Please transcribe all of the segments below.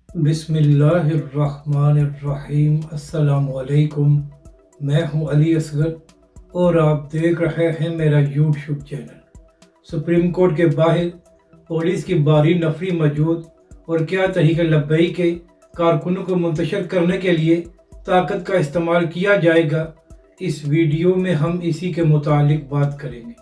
बिस्मिल्लाहिर्रहमानिर्रहीम। अस्सलाम वालेकुम। मैं हूं अली असगर और आप देख रहे हैं मेरा यूट्यूब चैनल। सुप्रीम कोर्ट के बाहर पुलिस की भारी नफरी मौजूद और क्या तहरीक लब्बई के कारकुनों को मुंतशिर करने के लिए ताकत का इस्तेमाल किया जाएगा, इस वीडियो में हम इसी के मुतालिक बात करेंगे।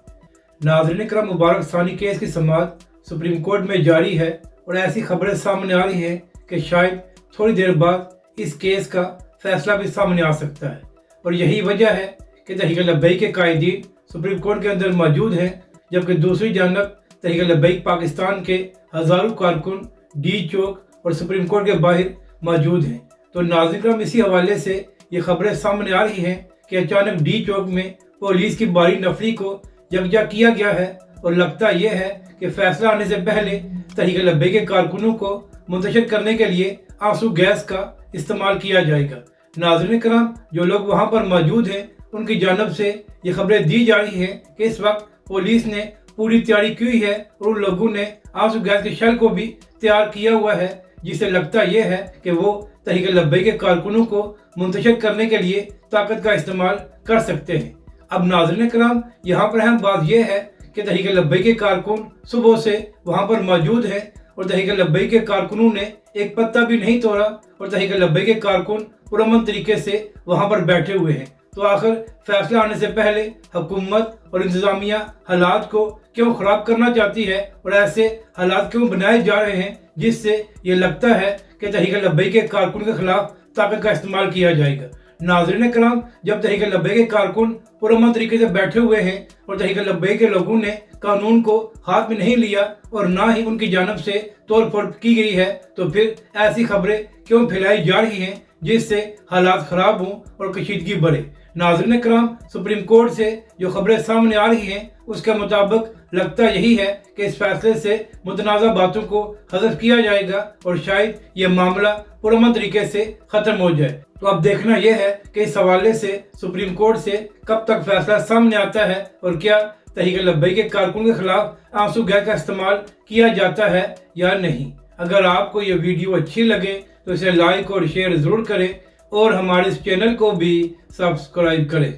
नाज़रीन इकराम, मुबारक सानी केस की समाअत सुप्रीम कोर्ट में जारी है और ऐसी खबरें सामने आ रही हैं कि शायद थोड़ी देर बाद इस केस का फैसला भी सामने आ सकता है। और यही वजह है कि तहरीक लब्बई के कायदीन सुप्रीम कोर्ट के अंदर मौजूद हैं, जबकि दूसरी जानब तहरीक लब्बई पाकिस्तान के हज़ारों कारकुन डी चौक और सुप्रीम कोर्ट के बाहर मौजूद हैं। तो नाज़रीन इकराम, इसी हवाले से ये खबरें सामने आ रही हैं कि अचानक डी चौक में पुलिस की भारी नफरी को यकजा किया गया है और लगता यह है कि फैसला आने से पहले तहरीक लब्बई के कारकुनों को मुंतशिर करने के लिए आंसू गैस का इस्तेमाल किया जाएगा। नाज़रीन करम, जो लोग वहां पर मौजूद हैं उनकी जानब से ये खबरें दी जा रही हैं कि इस वक्त पुलिस ने पूरी तैयारी की है और उन लोगों ने आंसू गैस के शेल को भी तैयार किया हुआ है, जिससे लगता यह है कि वो तहरीक लब्बई के कारकुनों को मुंतशिर करने के लिए ताकत का इस्तेमाल कर सकते हैं। अब नाज़रीन करम, यहाँ पर अहम बात यह है कि तहरीक लब्बई के कारकुन सुबह से वहाँ पर मौजूद हैं और तहरीक लब्बई के कारकुनों ने एक पत्ता भी नहीं तोड़ा और तहरीक लब्बई के कारकुन पुरअमन तरीके से वहाँ पर बैठे हुए हैं। तो आखिर फैसला आने से पहले हुकूमत और इंतजामिया हालात को क्यों खराब करना चाहती है और ऐसे हालात क्यों बनाए जा रहे हैं जिससे ये लगता है कि तहरीक लब्बई के कारकुन के खिलाफ ताकत का इस्तेमाल किया जाएगा। नाज़रीन करम, जब तहरीक लब्बई के कारकुन पुरअमन तरीके से बैठे हुए हैं और तहरीक लब्बई के लोगों ने कानून को हाथ में नहीं लिया और ना ही उनकी जानब से तोड़ फोड़ की गई है, तो फिर ऐसी खबरें क्यों फैलाई जा रही हैं जिससे हालात खराब हों और कशीदगी बढ़े। नाज़रीन करम, सुप्रीम कोर्ट से जो खबरें सामने आ रही हैं उसके मुताबिक लगता यही है कि इस फैसले से मुतनाज़ा बातों को हज़फ किया जाएगा और शायद ये मामला पुरअमन तरीके से ख़त्म हो जाए। तो अब देखना यह है कि इस हवाले से सुप्रीम कोर्ट से कब तक फैसला सामने आता है और क्या तहरीक लब्बई के कारकुन के खिलाफ आंसू गैस का इस्तेमाल किया जाता है या नहीं। अगर आपको ये वीडियो अच्छी लगे तो इसे लाइक और शेयर ज़रूर करें और हमारे इस चैनल को भी सब्सक्राइब करें।